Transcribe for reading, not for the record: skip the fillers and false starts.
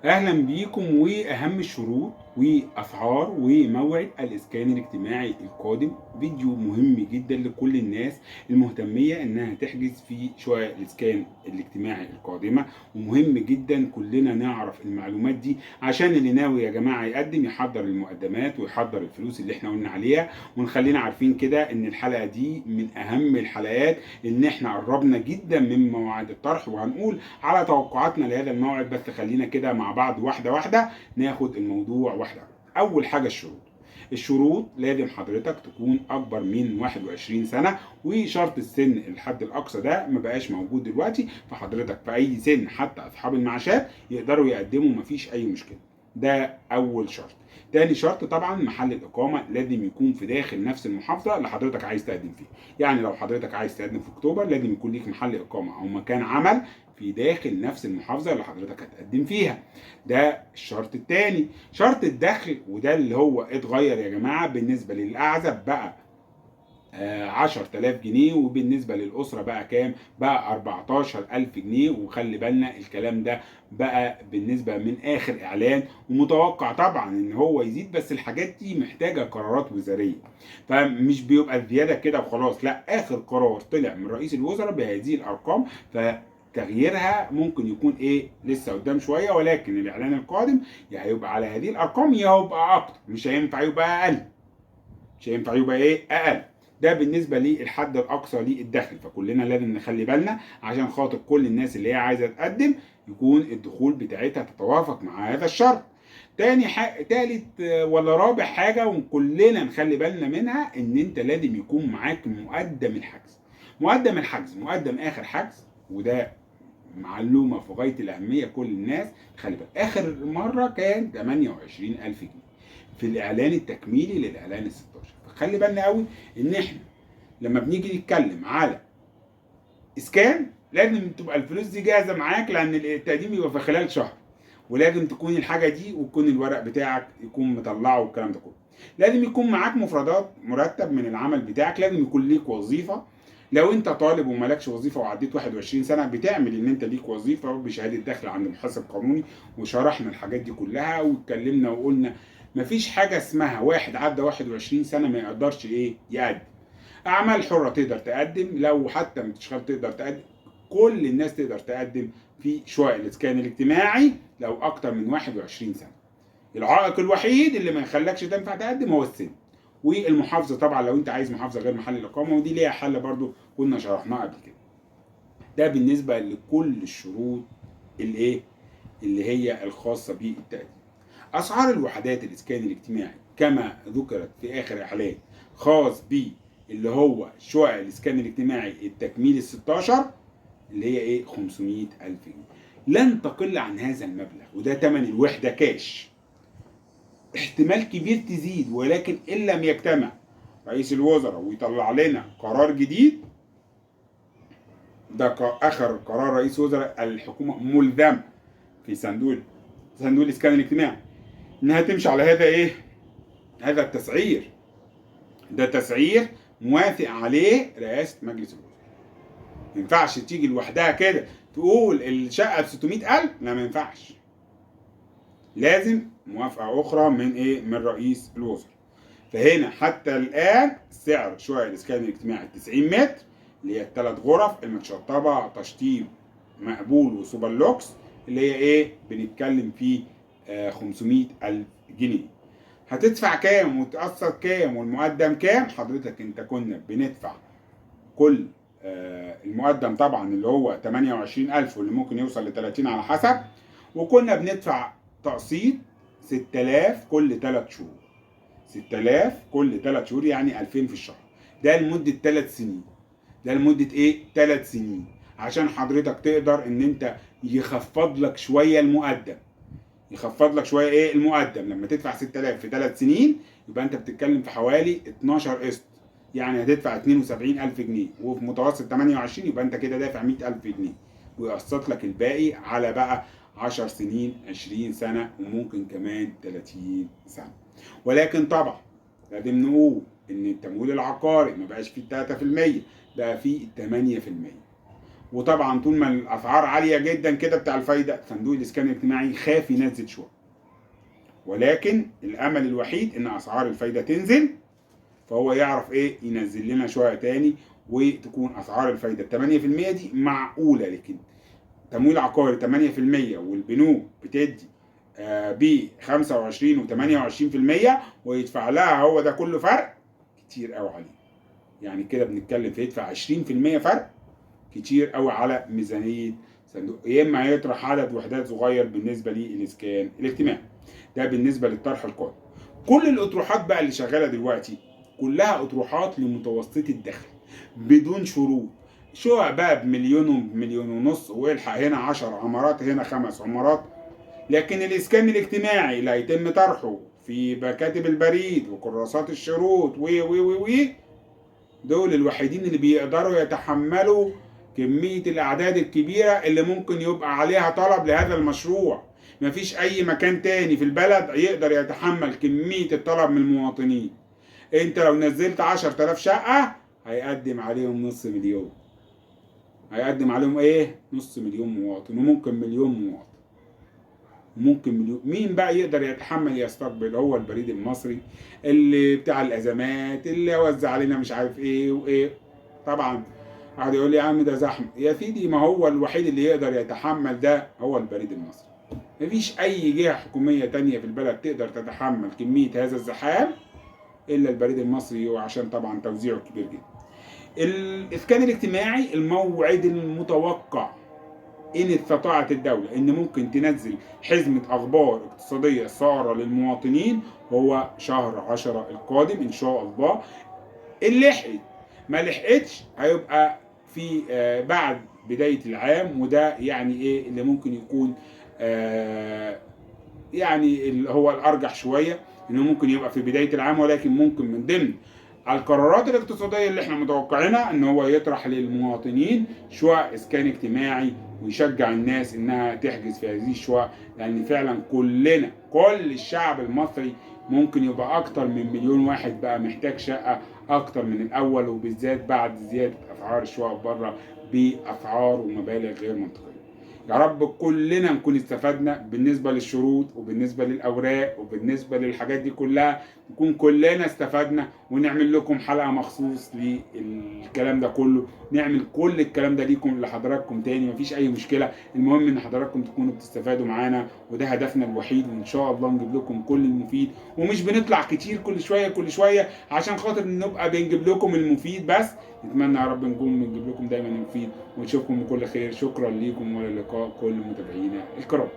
اهلا بيكم. واهم الشروط واسعار وموعد الاسكان الاجتماعي القادم. فيديو مهم جدا لكل الناس المهتميه انها تحجز في شقق الاسكان الاجتماعي القادمه، ومهم جدا كلنا نعرف المعلومات دي عشان اللي ناوي يا جماعه يقدم يحضر المقدمات ويحضر الفلوس اللي احنا قلنا عليها. ونخلينا عارفين كده ان الحلقه دي من اهم الحلقات، ان احنا قربنا جدا من موعد الطرح وهنقول على توقعاتنا لهذا الموعد. بس خلينا كده مع بعض واحدة واحدة ناخد الموضوع واحدة. أول حاجة الشروط لازم حضرتك تكون أكبر من 21 سنة، وشرط السن الحد الأقصى ده ما بقاش موجود دلوقتي، فحضرتك في أي سن حتى أصحاب المعاشات يقدروا يقدموا، مفيش أي مشكلة. ده أول شرط. تاني شرط طبعا محل الإقامة لازم يكون في داخل نفس المحافظة اللي حضرتك عايز تقدم فيها. يعني لو حضرتك عايز تقدم في أكتوبر لازم يكون ليك محل إقامة أو مكان عمل في داخل نفس المحافظة اللي حضرتك هتقدم فيها. ده الشرط التاني. شرط الدخل، وده اللي هو اتغير يا جماعة بالنسبة للأعزب بقى 10,000 جنيه، وبالنسبة للأسرة بقى كام؟ بقى 14,000 جنيه. وخلي بالنا الكلام ده بقى بالنسبة من آخر إعلان، ومتوقع طبعا إن هو يزيد، بس الحاجات دي محتاجة قرارات وزارية، فمش بيبقى الزيادة كده وخلاص، لا، آخر قرار طلع من رئيس الوزراء بهذه الأرقام. تغييرها ممكن يكون لسه قدام شويه، ولكن الاعلان القادم يا هيبقى على هذه الارقام يا هيبقى اكتر، مش هينفع يبقى اقل. مش هينفع يبقى اقل. ده بالنسبه للحد الاقصى للدخل، فكلنا لازم نخلي بالنا عشان خاطر كل الناس اللي هي عايزه تقدم يكون الدخول بتاعتها تتوافق مع هذا الشرط. تالت ولا رابع حاجه وكلنا نخلي بالنا منها، ان انت لازم يكون معاك مقدم الحجز. مقدم اخر حجز، وده معلومه في غايه الاهميه، كل الناس خلي بالك. اخر مره كان 28,000 جنيه في الاعلان التكميلي للاعلان ال 16. فخلي بالنا قوي ان احنا لما بنيجي نتكلم على اسكان لازم تبقى الفلوس دي جاهزه معاك، لان التقديم يبقى في خلال شهر، ولازم تكون الحاجه دي ويكون الورق بتاعك يكون مطلعه والكلام ده كله. لازم يكون معاك مفردات مرتب من العمل بتاعك، لازم يكون ليك وظيفه. لو انت طالب ومالكش وظيفه وعديت 21 سنه بتعمل ان انت ليك وظيفه بشهاده دخل عند محاسب قانوني. وشرحنا الحاجات دي كلها واتكلمنا وقلنا مفيش حاجه اسمها واحد عدى 21 سنه ما يقدرش يقدم. اعمال حره تقدر تقدم، لو حتى ما تشتغل تقدر تقدم. كل الناس تقدر تقدم في شقق الاسكان الاجتماعي لو اكتر من 21 سنه. العائق الوحيد اللي ما يخلكش تنفع تقدم هو السن، والمحافظه طبعا لو انت عايز محافظه غير محل الاقامه، ودي ليها حل برضو كنا شرحناه قبل كده. ده بالنسبه لكل الشروط الايه اللي هي الخاصه بالتقديم. اسعار الوحدات الاسكان الاجتماعي كما ذكرت في اخر اعلان خاص ب اللي هو شقق الاسكان الاجتماعي التكميل ال 16، اللي هي 500,000 جنيه. لن تقل عن هذا المبلغ، وده ثمن الوحده كاش. احتمال كبير تزيد، ولكن ان لم يجتمع رئيس الوزراء ويطلع لنا قرار جديد، ده اخر قرار رئيس وزراء الحكومه ملزم في صندوق الاسكان الاجتماعي انها تمشي على هذا التسعير. ده تسعير موافق عليه رئاسه مجلس الوزراء. ما ينفعش تيجي لوحدها كده تقول الشقه ب 600,000، لا ما ينفعش. لازم موافقه اخرى من رئيس الوزراء. فهنا حتى الان سعر شقق الاسكان الاجتماعي 90 متر، اللي هي الثلاث غرف المتشطبه تشطيب مقبول وسوبر لوكس، اللي هي بنتكلم في 500,000 جنيه. هتدفع كام وتقسط كام والمقدم كام؟ حضرتك انت كنا بندفع كل المقدم طبعا اللي هو 28,000 واللي ممكن يوصل ل 30 على حسب، وكنا بندفع تقسيط 6,000 كل 3 شهور. 6,000 كل 3 شهور يعني 2,000 في الشهر. ده لمدة 3 سنين. ده لمدة 3 سنين، عشان حضرتك تقدر ان انت يخفض لك شوية المقدم. المقدم لما تدفع 6,000 في 3 سنين يبقى انت بتتكلم في حوالي 12 قسط، يعني هتدفع 72,000 جنيه، وفي متوسط 28 يبقى انت كده دافع 100,000 جنيه، ويقسط لك الباقي على بقى 10 سنين، 20 سنة، وممكن كمان 30 سنة. ولكن طبعا لازم نقول ان التمويل العقاري ما بقاش فيه 3%، بقى فيه 8%. وطبعا طول ما الاسعار عاليه جدا كده بتاع الفايده، صندوق الاسكان الاجتماعي خاف ينزل شويه، ولكن الامل الوحيد ان اسعار الفايده تنزل، فهو يعرف ايه ينزل لنا شويه تاني، وتكون اسعار الفايده 8% دي معقوله. لكن تمويل عقاري 8% والبنوك بتدي ب 25 و 28% ويدفع لها هو ده كله فرق، كتير قوي عليه. يعني كده بنتكلم في يدفع 20% فرق، كتير قوي على ميزانيه صندوق. يا اما هيطرح عدد وحدات صغير بالنسبه للاسكان الاجتماعي. ده بالنسبه للطرح القادم. كل الاطروحات بقى اللي شغاله دلوقتي كلها اطروحات لمتوسطي الدخل بدون شروط. شقق بقى بمليون ومليون ونص، والحق هنا 10 عمارات هنا 5 عمارات. لكن الاسكان الاجتماعي اللي هيتم طرحه في مكاتب البريد وكراسات الشروط و دول الوحيدين اللي بيقدروا يتحملوا كمية الأعداد الكبيرة اللي ممكن يبقى عليها طلب لهذا المشروع. مفيش أي مكان تاني في البلد يقدر يتحمل كمية الطلب من المواطنين. أنت لو نزلت 10,000 شقة هيقدم عليهم نص مليون، هيقدم عليهم إيه؟ نص مليون مواطن، وممكن مليون مواطن، ممكن مليون. مين بقى يقدر يتحمل يستقبل؟ هو البريد المصري اللي بتاع الازمات اللي وزع علينا مش عارف ايه وايه. طبعا قاعد يقول لي يا عم ده زحمه، يا سيدي ما هو الوحيد اللي يقدر يتحمل ده هو البريد المصري. مفيش اي جهه حكوميه تانية في البلد تقدر تتحمل كميه هذا الزحام الا البريد المصري، وعشان طبعا توزيعه كبير جدا. الاسكان الاجتماعي الموعد المتوقع إن استطاعت الدولة إن ممكن تنزل حزمة أخبار اقتصادية سارة للمواطنين هو شهر 10 القادم إن شاء الله. اللي لحقت ما لحقتش هيبقى في بعد بداية العام، وده يعني إيه اللي ممكن يكون يعني اللي هو الأرجح شوية إنه ممكن يبقى في بداية العام، ولكن ممكن من ضمن القرارات الاقتصادية اللي احنا متوقعينها ان هو يطرح للمواطنين شقق اسكان اجتماعي، ويشجع الناس انها تحجز في هذه الشقق، لان فعلا كلنا كل الشعب المصري ممكن يبقى اكتر من مليون واحد بقى محتاج شقة اكتر من الاول، وبالذات بعد زيادة اسعار الشقق بره باسعار ومبالغ غير منطقية. يا رب كلنا نكون استفدنا بالنسبة للشروط وبالنسبة للأوراق وبالنسبة للحاجات دي كلها، نكون كلنا استفدنا، ونعمل لكم حلقة مخصوص للكلام ده كله، نعمل كل الكلام ده ليكم لحضراتكم تاني، مفيش أي مشكلة. المهم إن حضراتكم تكونوا بتستفادوا معانا، وده هدفنا الوحيد، وإن شاء الله نجيب لكم كل المفيد. ومش بنطلع كتير كل شوية كل شوية عشان خاطر نبقى بنجيب لكم المفيد بس. نتمنى يا رب نكون بنجيب لكم دايما المفيد، ونشوفكم بكل خير. شكرا ليكم، والى اللقاء كل متابعينا الكرام.